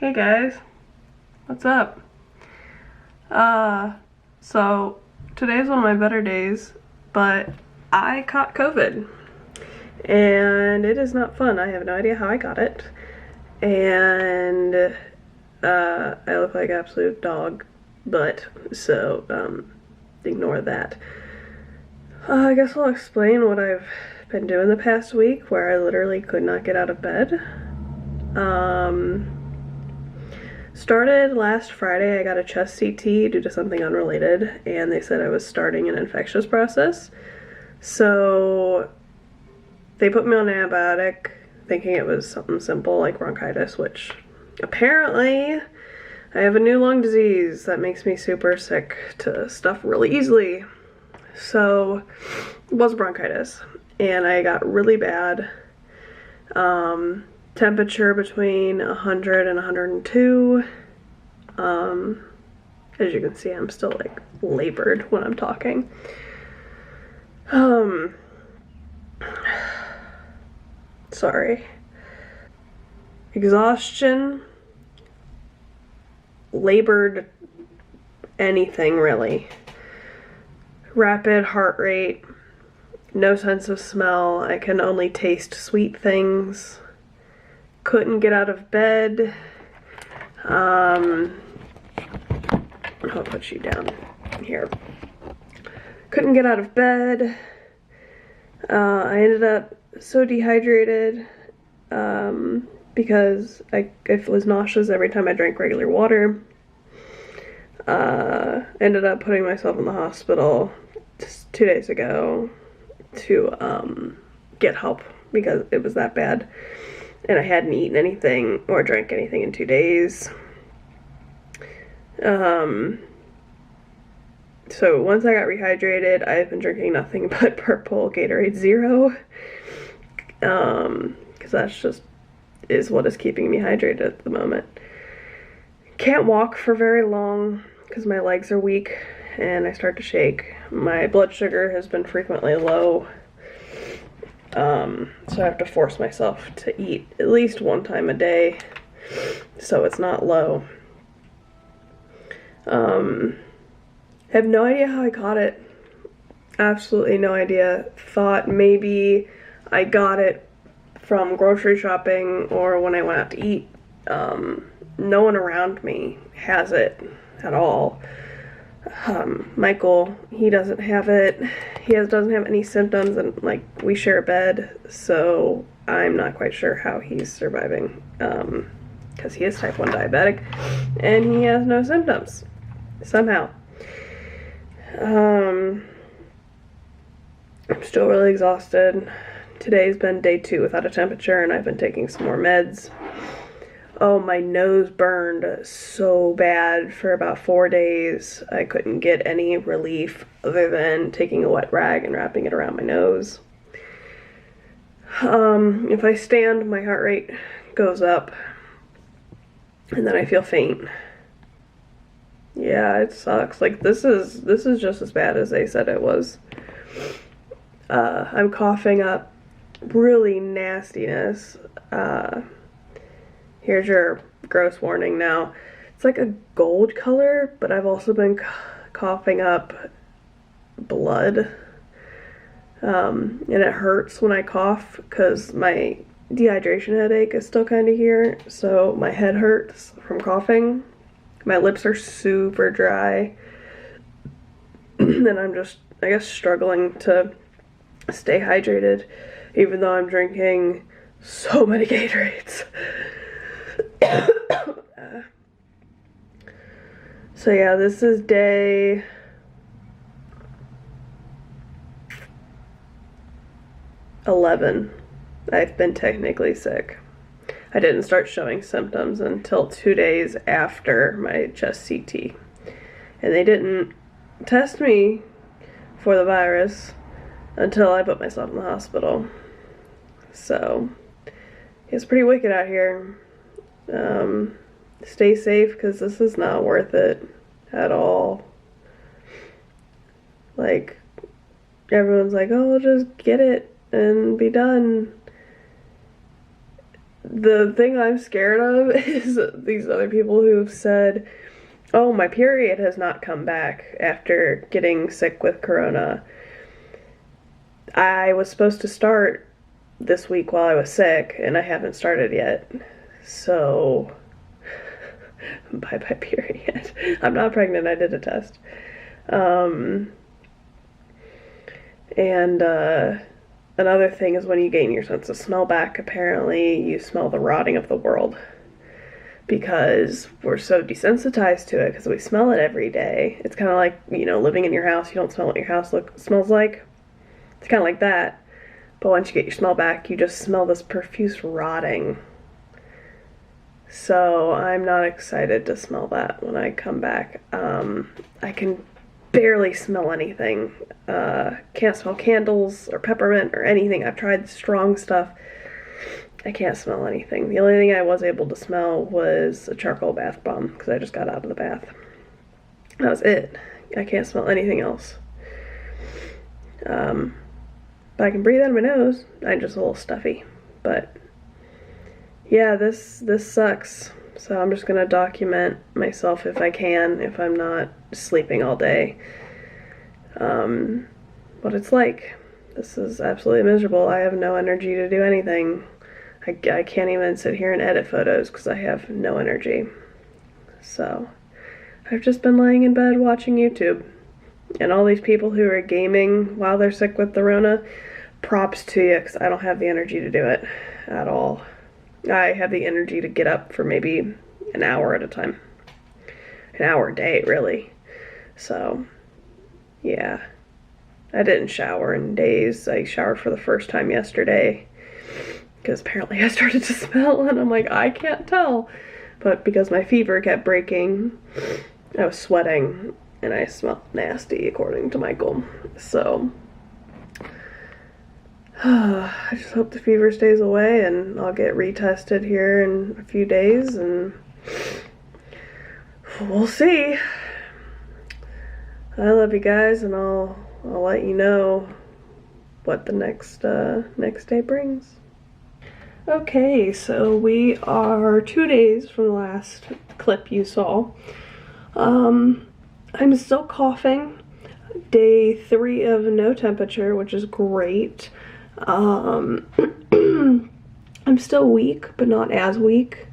Hey guys, what's up? So today's one of my better days, but I caught COVID and it is not fun. I have no idea how I got it, and I look like absolute dog, but so ignore that. I guess I'll explain what I've been doing the past week, where I literally could not get out of bed. Started last Friday. I got a chest CT due to something unrelated, and they said I was starting an infectious process. So they put me on an antibiotic thinking it was something simple like bronchitis, which apparently I have a new lung disease that makes me super sick to stuff really easily. So it was bronchitis, and I got really bad. Temperature between 100 and 102. As you can see, I'm still like labored when I'm talking. Sorry. Exhaustion, labored, anything really. Rapid heart rate, no sense of smell. I can only taste sweet things. Couldn't get out of bed. I'll put you down here. Couldn't get out of bed. I ended up so dehydrated because I was nauseous every time I drank regular water. Ended up putting myself in the hospital just 2 days ago to get help because it was that bad. And I hadn't eaten anything or drank anything in 2 days. So once I got rehydrated, I've been drinking nothing but purple Gatorade Zero. Because that's just is what is keeping me hydrated at the moment. Can't walk for very long because my legs are weak and I start to shake. My blood sugar has been frequently low. So I have to force myself to eat at least one time a day so it's not low. Have no idea how I caught it. Absolutely no idea. Thought maybe I got it from grocery shopping or when I went out to eat. No one around me has it at all. Michael, he doesn't have it. He doesn't have any symptoms, and like we share a bed, so I'm not quite sure how he's surviving. Because he is type 1 diabetic and he has no symptoms somehow. I'm still really exhausted. Today's been day 2 without a temperature, and I've been taking some more meds. Oh, my nose burned so bad for about 4 days. I couldn't get any relief other than taking a wet rag and wrapping it around my nose. If I stand, my heart rate goes up, and then I feel faint. Yeah, it sucks. Like, this is just as bad as they said it was. I'm coughing up really nastiness. Here's your gross warning now. It's like a gold color, but I've also been coughing up blood. And it hurts when I cough because my dehydration headache is still kind of here. So my head hurts from coughing. My lips are super dry. And I'm just, I guess, struggling to stay hydrated, even though I'm drinking so many Gatorades. So yeah, this is day 11. I've been technically sick. I didn't start showing symptoms until 2 days after my chest CT. And they didn't test me for the virus until I put myself in the hospital. So it's pretty wicked out here. Stay safe because this is not worth it at all. Like, everyone's like, oh, we'll just get it and be done. the thing I'm scared of is these other people who have said, oh, my period has not come back after getting sick with corona. I was supposed to start this week while I was sick, and I haven't started yet. So, bye-bye period. I'm not pregnant, I did a test. Another thing is when you gain your sense of smell back, apparently you smell the rotting of the world. Because we're so desensitized to it, because we smell it every day. It's kind of like, you know, living in your house, you don't smell what your house smells like. It's kind of like that. But once you get your smell back, you just smell this profuse rotting. So I'm not excited to smell that when I come back. I can barely smell anything. Can't smell candles or peppermint or anything. I've tried strong stuff. I can't smell anything. The only thing I was able to smell was a charcoal bath bomb because I just got out of the bath. That was it. I can't smell anything else. But I can breathe out of my nose. I'm just a little stuffy. But yeah, this sucks. So I'm just gonna document myself if I can, if I'm not sleeping all day. What it's like. This is absolutely miserable. I have no energy to do anything. I can't even sit here and edit photos because I have no energy. So I've just been laying in bed watching YouTube. And all these people who are gaming while they're sick with the Rona, props to you, because I don't have the energy to do it at all. I have the energy to get up for maybe an hour at a time. An hour a day, really. So, yeah. I didn't shower in days. I showered for the first time yesterday, because apparently I started to smell, and I'm like, I can't tell. But because my fever kept breaking, I was sweating, and I smelled nasty, according to Michael. So, I just hope the fever stays away, and I'll get retested here in a few days, and we'll see. I love you guys, and I'll let you know what the next day brings. Okay, so we are 2 days from the last clip you saw. I'm still coughing. Day 3 of no temperature, which is great. I'm still weak, but not as weak.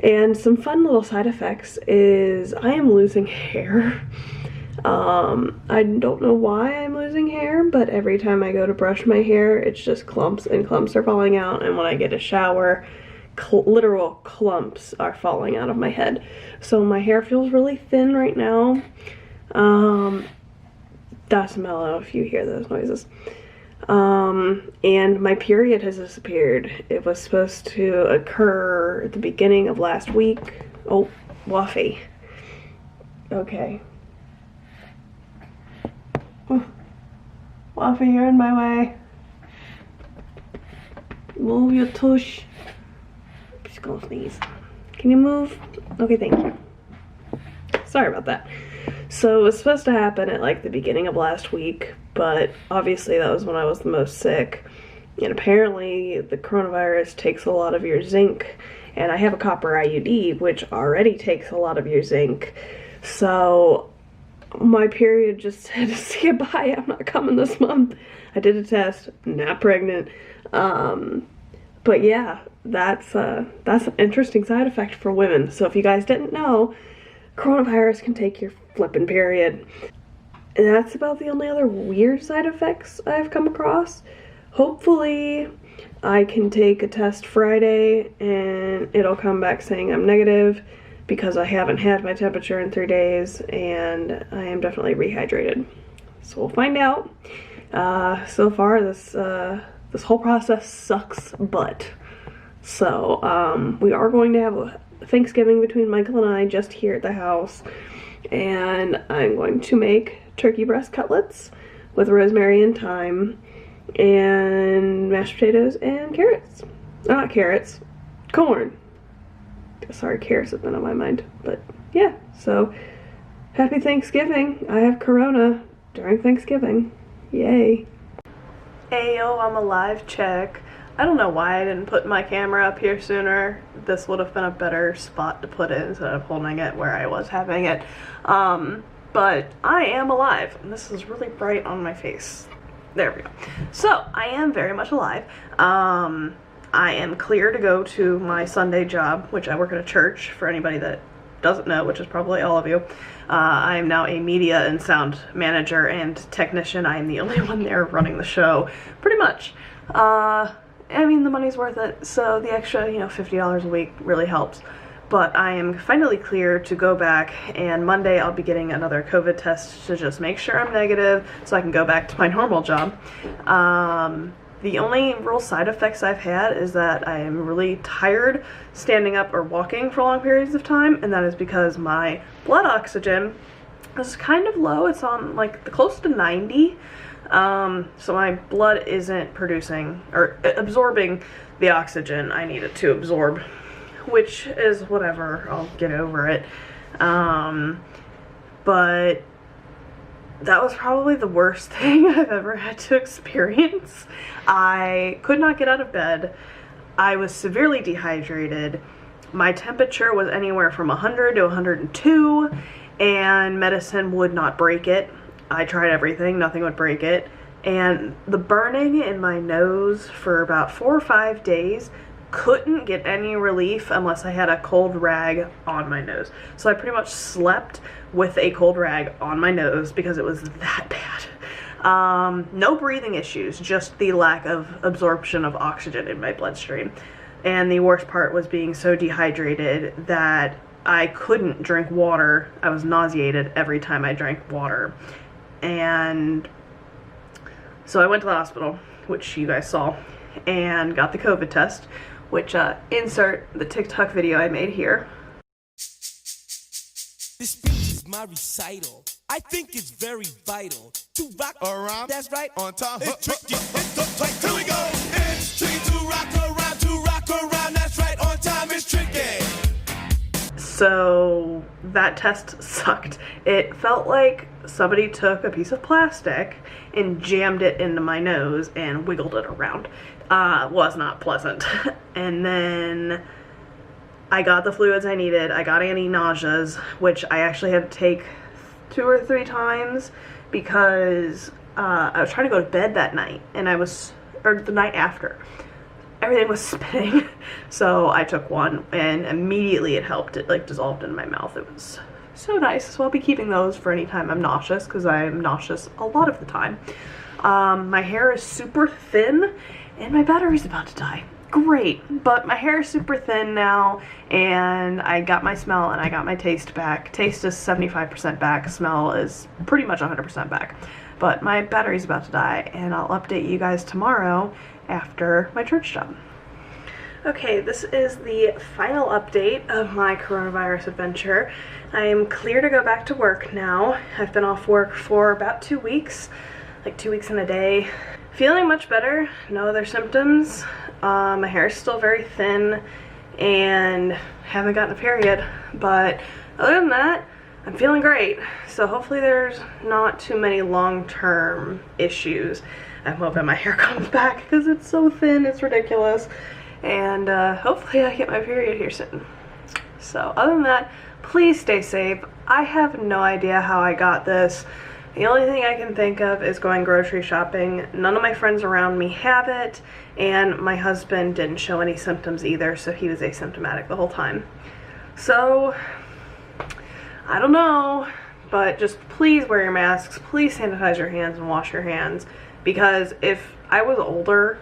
And some fun little side effects is I am losing hair. I don't know why I'm losing hair, but every time I go to brush my hair, it's just clumps, and clumps are falling out. And when I get a shower, literal clumps are falling out of my head. So my hair feels really thin right now. That's mellow if you hear those noises. And my period has disappeared. It was supposed to occur at the beginning of last week. Oh, Waffy. Okay. Waffy, you're in my way. Move your tush. Just gonna sneeze. Can you move? Okay, thank you. Sorry about that. So it was supposed to happen at like the beginning of last week, but obviously that was when I was the most sick. And apparently the coronavirus takes a lot of your zinc, and I have a copper IUD, which already takes a lot of your zinc. So my period just said, see you, bye, I'm not coming this month. I did a test, not pregnant. But yeah, that's an interesting side effect for women. So if you guys didn't know, coronavirus can take your flippin' period. And that's about the only other weird side effects I've come across. Hopefully I can take a test Friday and it'll come back saying I'm negative, because I haven't had my temperature in 3 days and I am definitely rehydrated. So we'll find out. So far this whole process sucks butt. So we are going to have a Thanksgiving between Michael and I just here at the house, and I'm going to make turkey breast cutlets with rosemary and thyme and mashed potatoes and carrots. Not carrots, corn. Sorry, carrots have been on my mind. But yeah, so happy Thanksgiving. I have corona during Thanksgiving. Yay. Ayo, I'm a live check. I don't know why I didn't put my camera up here sooner. This would have been a better spot to put it instead of holding it where I was having it. But I am alive, and this is really bright on my face. There we go. So, I am very much alive. I am clear to go to my Sunday job, which I work at a church, for anybody that doesn't know, which is probably all of you. I am now a media and sound manager and technician. I am the only one there running the show, pretty much. I mean, the money's worth it, so the extra, you know, $50 a week really helps. But I am finally clear to go back, and Monday I'll be getting another COVID test to just make sure I'm negative so I can go back to my normal job. The only real side effects I've had is that I am really tired standing up or walking for long periods of time, and that is because my blood oxygen is kind of low. It's on like close to 90. So my blood isn't producing or absorbing the oxygen I need it to absorb, which is whatever, I'll get over it. But that was probably the worst thing I've ever had to experience. I could not get out of bed. I was severely dehydrated. My temperature was anywhere from 100 to 102, and medicine would not break it. I tried everything, nothing would break it. And the burning in my nose for about 4 or 5 days couldn't get any relief unless I had a cold rag on my nose. So I pretty much slept with a cold rag on my nose because it was that bad. No breathing issues, just the lack of absorption of oxygen in my bloodstream. And the worst part was being so dehydrated that I couldn't drink water. I was nauseated every time I drank water. And so I went to the hospital, which you guys saw, and got the COVID test, which insert the TikTok video I made here. This speech is my recital. I think it's very vital to rock around. That's right, on time. It's tricky, it's uptight. Here we go. It's tricky to rock around. That's right, on time. It's tricky. So that test sucked. It felt like somebody took a piece of plastic and jammed it into my nose and wiggled it around. Was not pleasant. And then I got the fluids I needed. I got anti-nauseas, which I actually had to take 2 or 3 times because I was trying to go to bed that night, and or the night after. Everything was spinning. So I took one, and immediately it helped. It like dissolved in my mouth. It was so nice. So I'll be keeping those for any time I'm nauseous, because I'm nauseous a lot of the time. My hair is super thin, and my battery's about to die. Great, but my hair is super thin now, and I got my smell and I got my taste back. Taste is 75% back, smell is pretty much 100% back. But my battery's about to die, and I'll update you guys tomorrow after my church job. Okay, this is the final update of my coronavirus adventure. I am clear to go back to work now. I've been off work for about 2 weeks, like 2 weeks and a day. Feeling much better, no other symptoms. My hair is still very thin and haven't gotten a period, but other than that, I'm feeling great. So hopefully there's not too many long-term issues. I'm hoping my hair comes back because it's so thin, it's ridiculous. And hopefully I get my period here soon. So other than that, please stay safe. I have no idea how I got this. The only thing I can think of is going grocery shopping. None of my friends around me have it, and my husband didn't show any symptoms either, so he was asymptomatic the whole time. So, I don't know, but just please wear your masks, please sanitize your hands and wash your hands, because if I was older,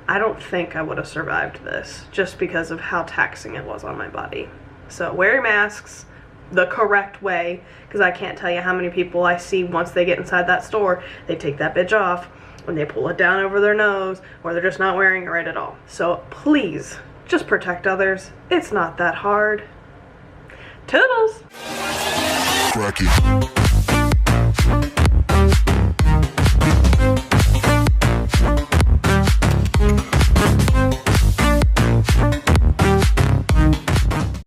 I don't think I would have survived this, just because of how taxing it was on my body. So wear your masks the correct way, because I can't tell you how many people I see once they get inside that store, they take that bitch off and they pull it down over their nose, or they're just not wearing it right at all. So please, just protect others. It's not that hard. Toodles! Cracky.